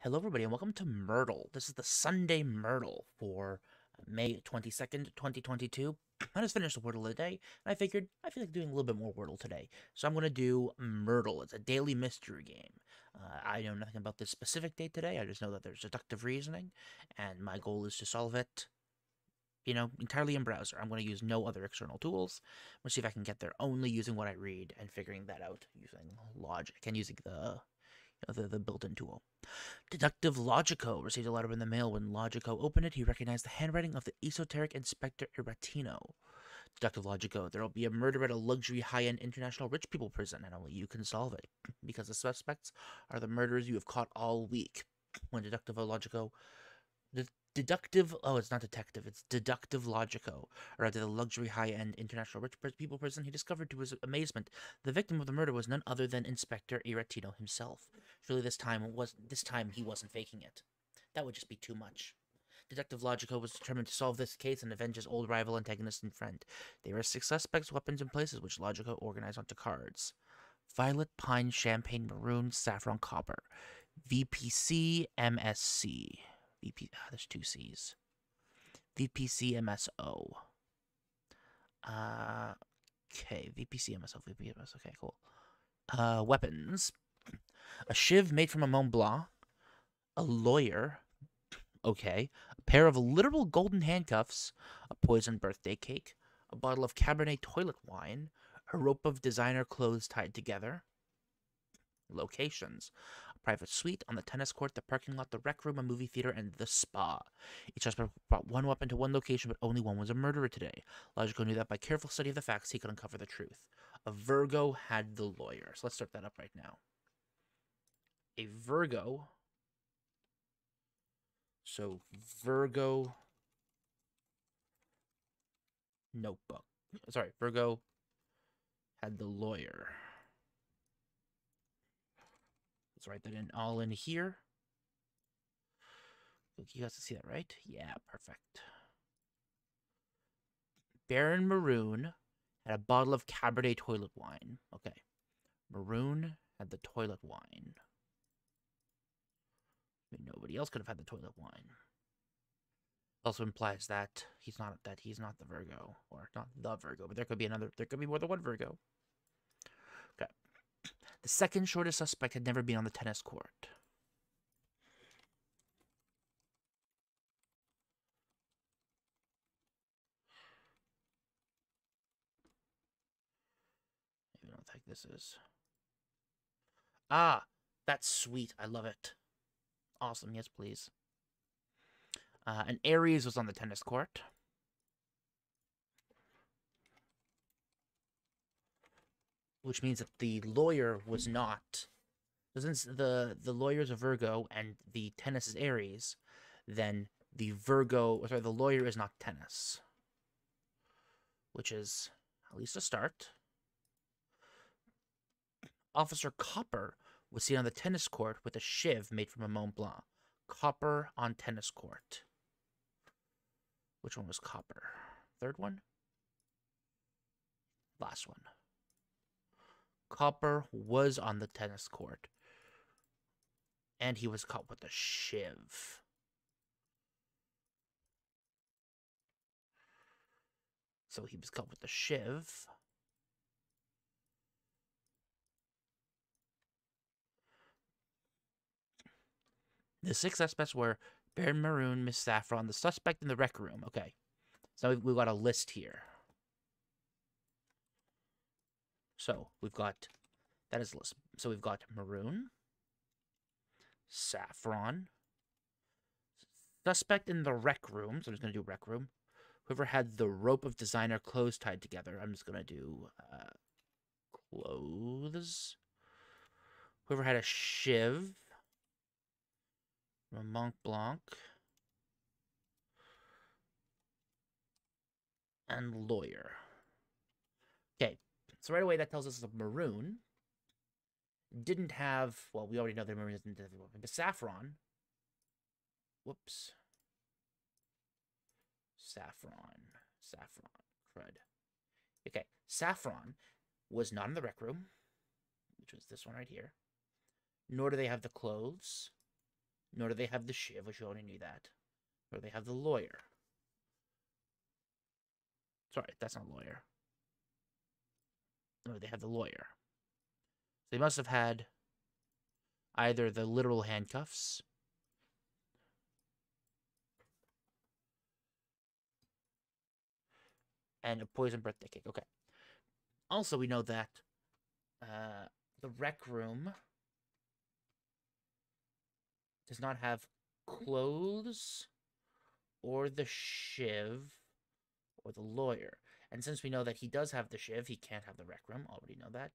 Hello, everybody, and welcome to MURDLE. This is the Sunday MURDLE for May 22nd, 2022. I just finished the Wordle of the day, and I figured I feel like doing a little bit more Wordle today. So I'm going to do MURDLE. It's a daily mystery game. I know nothing about this specific date today. I just know that there's deductive reasoning, and my goal is to solve it, entirely in browser. I'm going to use no other external tools. We'll see if I can get there only using what I read and figuring that out using logic and using the built-in tool. Detective Logico received a letter in the mail. When Logico opened it, he recognized the handwriting of the esoteric Inspector Iratino. Detective Logico, there will be a murder at a luxury high-end international rich people prison, and only you can solve it, because the suspects are the murderers you have caught all week. When Detective Logico... it's not detective, it's Deductive Logico arrived at the luxury high-end international rich people prison. He discovered to his amazement the victim of the murder was none other than Inspector Iratino himself. Surely this time he wasn't faking it. That would just be too much. Detective Logico was determined to solve this case and avenge his old rival, antagonist, and friend. There are 6 suspects, weapons, and places which Logico organized onto cards: violet, pine, champagne, maroon, saffron, copper. VPC, MSC. There's 2 C's. VPC, MSO. Okay, VPC, MSO, VPMS. Okay, cool. Weapons. A shiv made from a Mont Blanc. A lawyer. Okay. A pair of literal golden handcuffs. A poisoned birthday cake. A bottle of Cabernet toilet wine. A rope of designer clothes tied together. Locations: a private suite, on the tennis court, the parking lot, the rec room, a movie theater, and the spa. Each suspect brought one weapon to one location, but only one was a murderer today. Logico knew that by careful study of the facts, he could uncover the truth. A Virgo had the lawyer. So let's start that up right now. A Virgo. So Virgo notebook. Sorry, Virgo had the lawyer. Let's write that in all in here. You guys can see that, right? Yeah, perfect. Baron Maroon had a bottle of Cabernet toilet wine. Okay. Maroon had the toilet wine. I mean, nobody else could have had the toilet wine. Also implies that he's not the Virgo, or not the Virgo, but there could be more than one Virgo. Okay. The second shortest suspect had never been on the tennis court. I don't think this is. Ah, that's sweet. I love it. Awesome. Yes, please. And Aries was on the tennis court. Which means that the lawyer was not. Since the lawyer is a Virgo and the tennis is Aries, then the lawyer is not tennis. Which is at least a start. Officer Copper was seen on the tennis court with a shiv made from a Mont Blanc. Copper on tennis court. Which one was Copper? Third one? Last one. Copper was on the tennis court. And he was caught with a shiv. So he was caught with a shiv. The 6 suspects were Baron Maroon, Miss Saffron, the suspect in the rec room. Okay. So we've got a list here. So we've got, that is a list. So we've got Maroon, Saffron, suspect in the rec room. So I'm just going to do rec room. Whoever had the rope of designer clothes tied together. I'm just going to do clothes. Whoever had a shiv. Mont Blanc. And lawyer. Okay, so right away that tells us that Maroon didn't have, well, we already know that Maroon didn't have the weapon, but Saffron, whoops, Saffron, crud. Okay, Saffron was not in the rec room, which was this one right here, nor do they have the clothes, Nor do they have the shiv, which you already knew that. Nor do they have the lawyer. Sorry, that's not lawyer. Nor do they have the lawyer. They must have had either the literal handcuffs and a poison birthday cake. Okay. Also, we know that the rec room does not have clothes or the shiv or the lawyer. And since we know that he does have the shiv, he can't have the rec room. Already know that.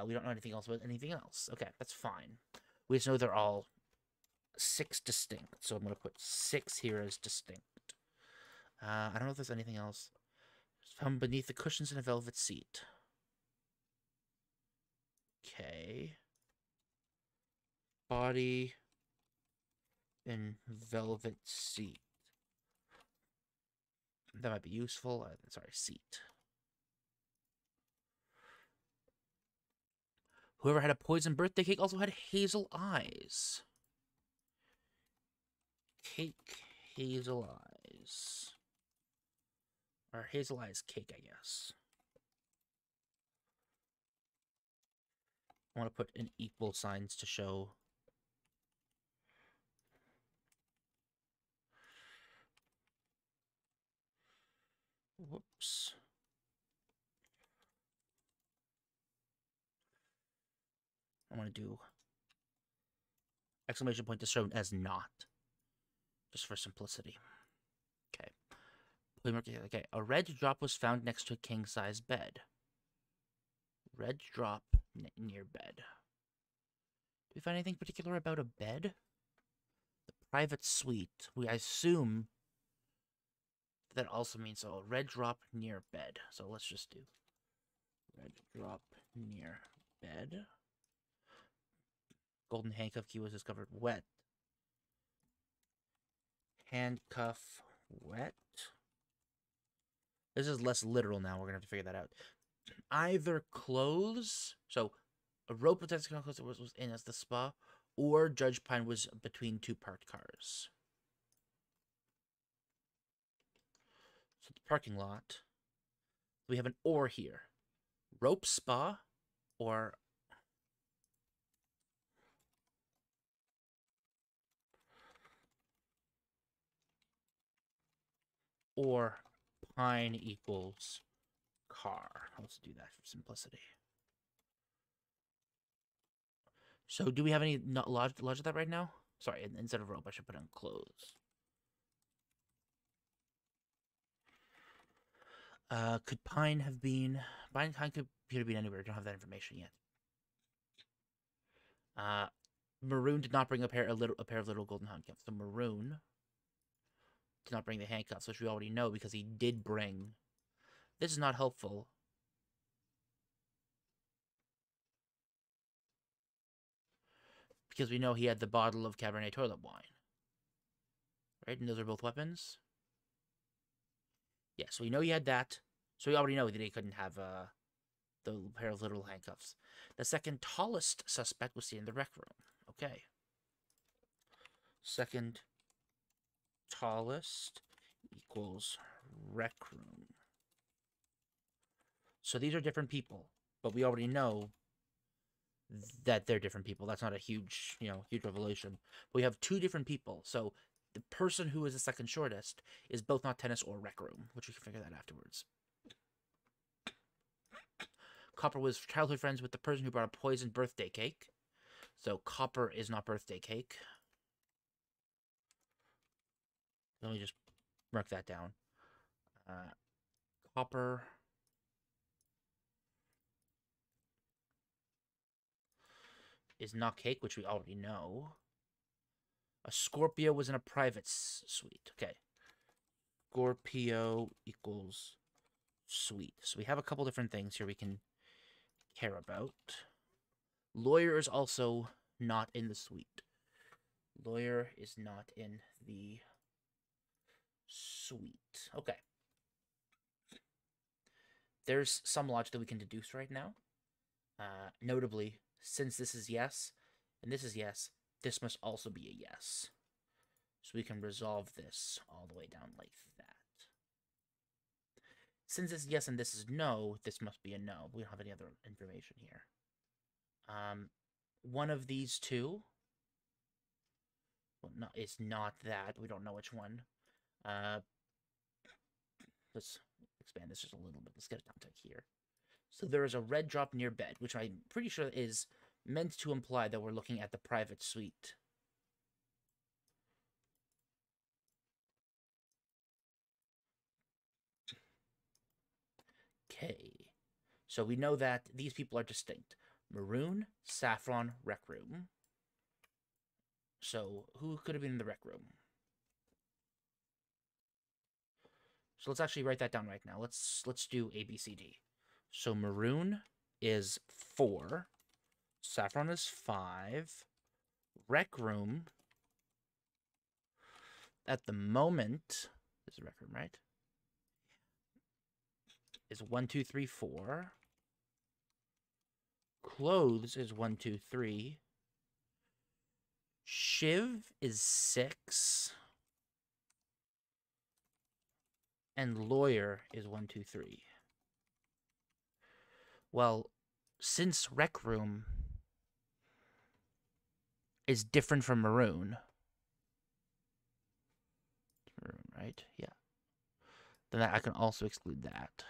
We don't know anything else about anything else. Okay, that's fine. We just know they're all 6 distinct. So I'm going to put 6 here as distinct. I don't know if there's anything else. Found beneath the cushions in a velvet seat. Okay. Body in velvet seat. That might be useful. Sorry, seat. Whoever had a poison birthday cake also had hazel eyes. Cake, hazel eyes. Or hazel eyes cake, I guess. I want to put in equal signs to show. Whoops. I want to do exclamation point to show as not. Just for simplicity. Okay. Okay. A red drop was found next to a king-size bed. Red drop near bed. Do we find anything particular about a bed? The private suite. I assume that also means a red drop near bed. So let's just do red drop near bed. Golden handcuff key was discovered wet. Handcuff wet. This is less literal now. We're going to have to figure that out. Either clothes. So a rope with clothes was in as the spa. Or Judge Pine was between 2 parked cars. So the parking lot. We have an or here. Rope spa or Pine equals car. Let's do that for simplicity. So do we have any logic of that right now? Sorry, instead of rope, I should put in clothes. Could Pine have been... Pine could have been anywhere. We don't have that information yet. Maroon did not bring a pair of little golden handcuffs. So Maroon did not bring the handcuffs, which we already know because he did bring... This is not helpful. Because we know he had the bottle of Cabernet toilet wine. Right? And those are both weapons. Yeah, so we know he had that. So we already know that he couldn't have the pair of little handcuffs. The second tallest suspect was seen in the rec room. Okay. Second tallest equals rec room. So these are different people, but we already know that they're different people. That's not a huge, huge revelation. But we have 2 different people. So the person who is the second shortest is both not tennis or rec room, which we can figure that afterwards. Copper was childhood friends with the person who brought a poisoned birthday cake. So Copper is not birthday cake. Let me just mark that down. Copper is not cake, which we already know. A Scorpio was in a private suite. Okay. Scorpio equals suite. So we have a couple different things here we can care about. Lawyer is also not in the suite. Lawyer is not in the suite. Okay. There's some logic that we can deduce right now. Notably, since this is yes, and this is yes, this must also be a yes. So we can resolve this all the way down like that. Since it's yes and this is no, this must be a no. We don't have any other information here. One of these two. Well, no, it's not that. We don't know which one. Let's expand this just a little bit. Let's get a context here. So there is a red drop near bed, which I'm pretty sure is meant to imply that we're looking at the private suite. Okay. So we know that these people are distinct. Maroon, Saffron, Rec Room. So who could have been in the Rec Room? So let's actually write that down right now. Let's do A, B, C, D. So Maroon is 4. Saffron is 5. Rec Room, at the moment, this is a Rec Room, right? Is 1, 2, 3, 4. Clothes is 1, 2, 3. Shiv is 6. And lawyer is 1, 2, 3. Well, since Rec Room is different from Maroon, right? Yeah. Then I can also exclude that.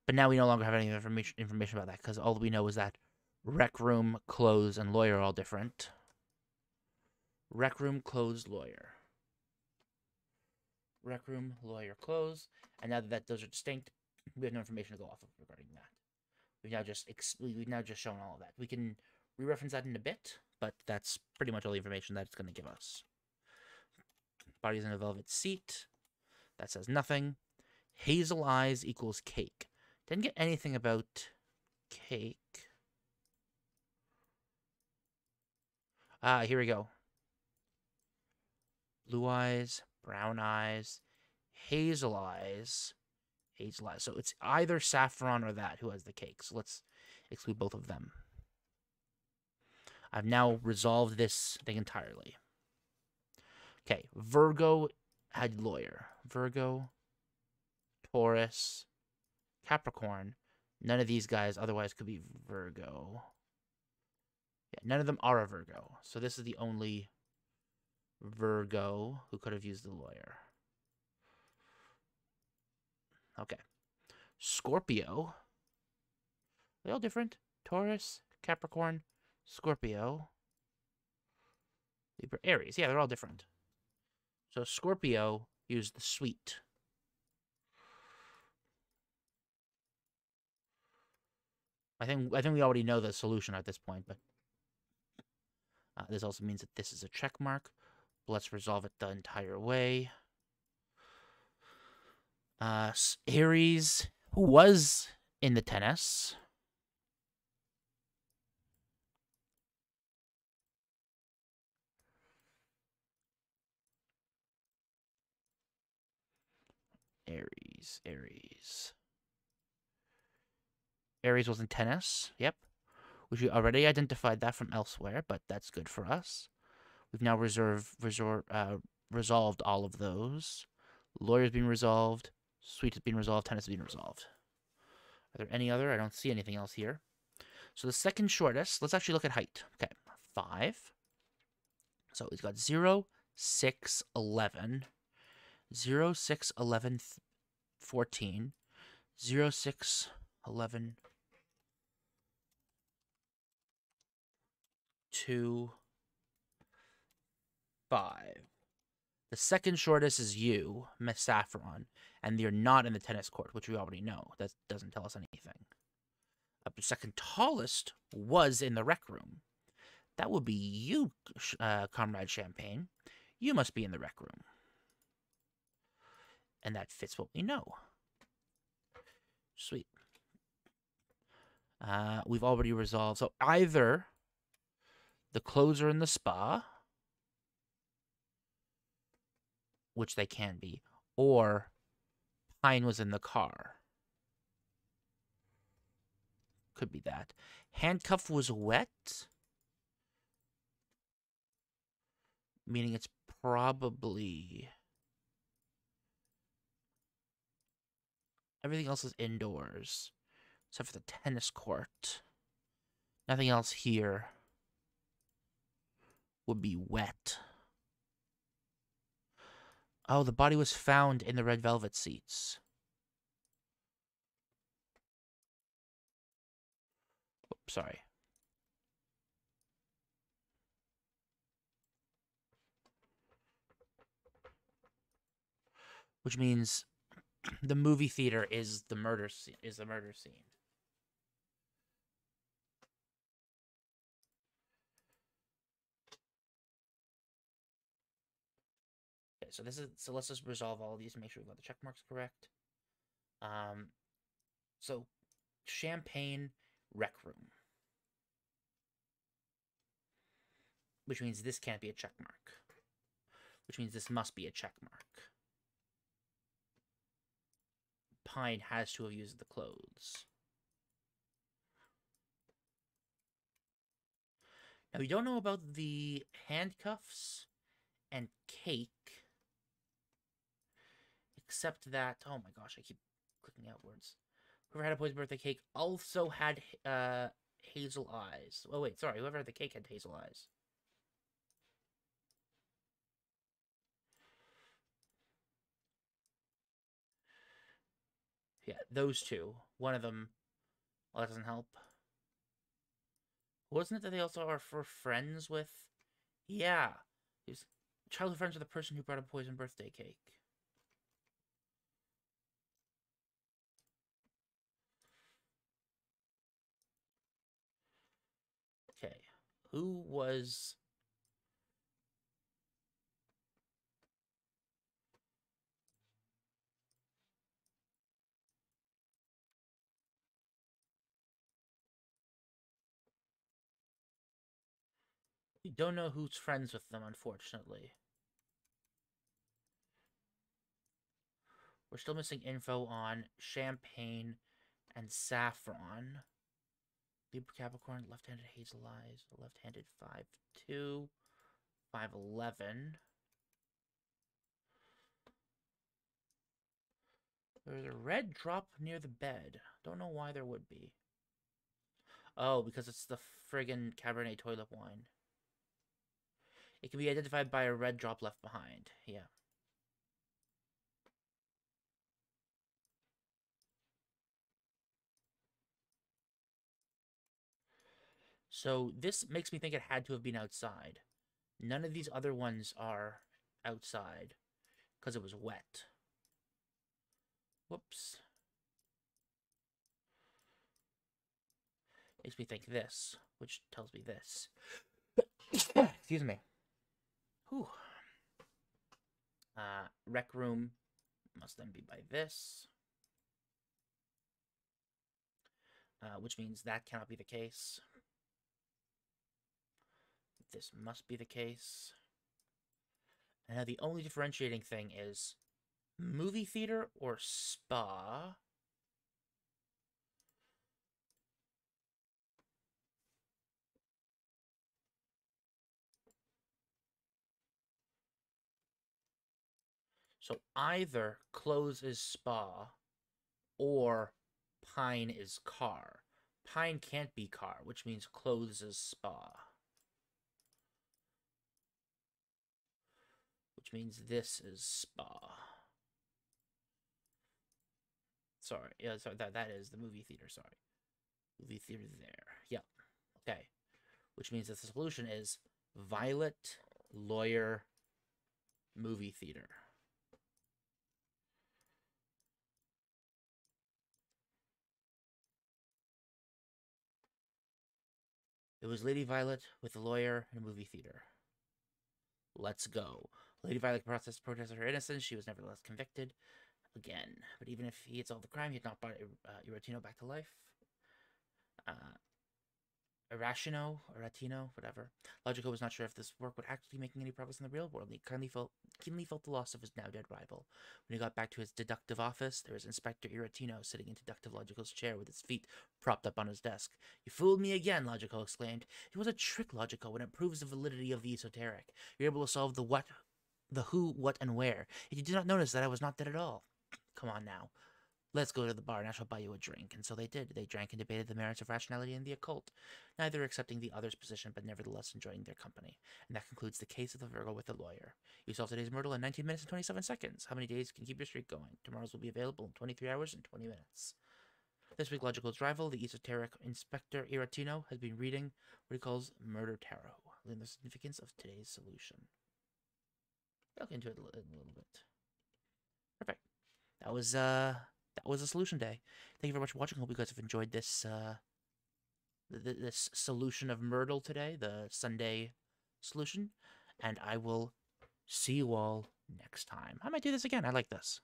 But now we no longer have any information about that, because all we know is that Rec Room, clothes, and lawyer are all different. Rec Room, clothes, lawyer. Rec Room, lawyer, clothes. And now that those are distinct, we have no information to go off of regarding that. We've now just shown all of that. We can re-reference that in a bit, but that's pretty much all the information that it's going to give us. Body's in a velvet seat. That says nothing. Hazel eyes equals cake. Didn't get anything about cake. Here we go. Blue eyes, brown eyes, hazel eyes, hazel eyes. So it's either Saffron or that who has the cake. So let's exclude both of them. I've now resolved this thing entirely. Okay, Virgo had lawyer. Virgo, Taurus, Capricorn. None of these guys otherwise could be Virgo. Yeah, none of them are a Virgo. So this is the only Virgo who could have used the lawyer. Okay. Scorpio. They're all different. Taurus, Capricorn, Scorpio, Libra, Aries. Yeah, they're all different. So Scorpio used the suite. I think we already know the solution at this point, but this also means that this is a check mark. Let's resolve it the entire way. Aries, who was in the tennis. Aries was in tennis. Yep. We already identified that from elsewhere, but that's good for us. We've now resolved all of those. Lawyer's been resolved. Suite has been resolved. Tennis has been resolved. Are there any other? I don't see anything else here. So the second shortest, let's actually look at height. Okay, 5. So he's got 0, 6, 11. 0, 6, 11, 14. 0, 6, 11, 2, 5. The second shortest is you, Miss Saffron, and you're not in the tennis court, which we already know. That doesn't tell us anything. The second tallest was in the rec room. That would be you, Comrade Champagne. You must be in the rec room. And that fits what we know. Sweet. We've already resolved. So either the clothes are in the spa, which they can be, or Pine was in the car. Could be that. Handcuff was wet. meaning it's probably... Everything else is indoors, except for the tennis court. Nothing else here would be wet. Oh, the body was found in the red velvet seats. Oops, sorry. Which means the movie theater is the murder scene. Okay, so let's just resolve all of these and make sure we got the check marks correct. So Champagne Rec Room, which means this can't be a check mark, which means this must be a check mark. Pine has to have used the clothes. Now, we don't know about the handcuffs and cake, except that, oh my gosh, I keep clicking outwards. Whoever had a poison birthday cake also had hazel eyes. Oh, wait, sorry, whoever had the cake had hazel eyes. Yeah, those two. One of them, well, that doesn't help. Wasn't it that they also are friends with? Yeah. He was childhood friends with the person who brought a poison birthday cake. Okay. Who was... We don't know who's friends with them, unfortunately. We're still missing info on Champagne and Saffron. Libra Capricorn, left-handed hazel eyes, left-handed 5'2", 5'11". There's a red drop near the bed. Don't know why there would be. Oh, because it's the friggin' Cabernet toilet wine. It can be identified by a red drop left behind. Yeah. So this makes me think it had to have been outside. None of these other ones are outside because it was wet. Whoops. Makes me think this, which tells me this. Excuse me. Whew. Rec room must then be by this. Which means that cannot be the case. This must be the case. And now the only differentiating thing is movie theater or spa. So either clothes is spa or pine is car. Pine can't be car, which means clothes is spa. Which means this is spa. Sorry, yeah, sorry, that is the movie theater, sorry. Movie theater there. Yep. Okay. Which means that the solution is Violet, lawyer, movie theater. It was Lady Violet with the lawyer and movie theater. Let's go. Lady Violet protested her innocence. She was nevertheless convicted again. But even if he had solved the crime, he had not brought Iratino back to life. Iratino, whatever. Logico was not sure if this work would actually be making any progress in the real world, and he keenly felt the loss of his now dead rival. When he got back to his deductive office, there was Inspector Iratino sitting in Deductive Logico's chair with his feet propped up on his desk. "You fooled me again," Logico exclaimed. "It was a trick, Logico, and it proves the validity of the esoteric. You're able to solve the what, the who, what, and where. Yet you did not notice that I was not dead at all. Come on now. Let's go to the bar and I shall buy you a drink." And so they did. They drank and debated the merits of rationality and the occult, neither accepting the other's position but nevertheless enjoying their company. And that concludes the case of the Virgo with the lawyer. You solved today's MURDLE in 19 minutes and 27 seconds. How many days can keep your streak going? Tomorrow's will be available in 23 hours and 20 minutes. This week, Logical's rival, the esoteric Inspector Iratino, has been reading what he calls Murder Tarot, learning the significance of today's solution. I'll look into it a little bit. Perfect. That was a solution day. Thank you very much for watching. Hope you guys have enjoyed this this solution of MURDLE today, the Sunday solution. And I will see you all next time. I might do this again. I like this.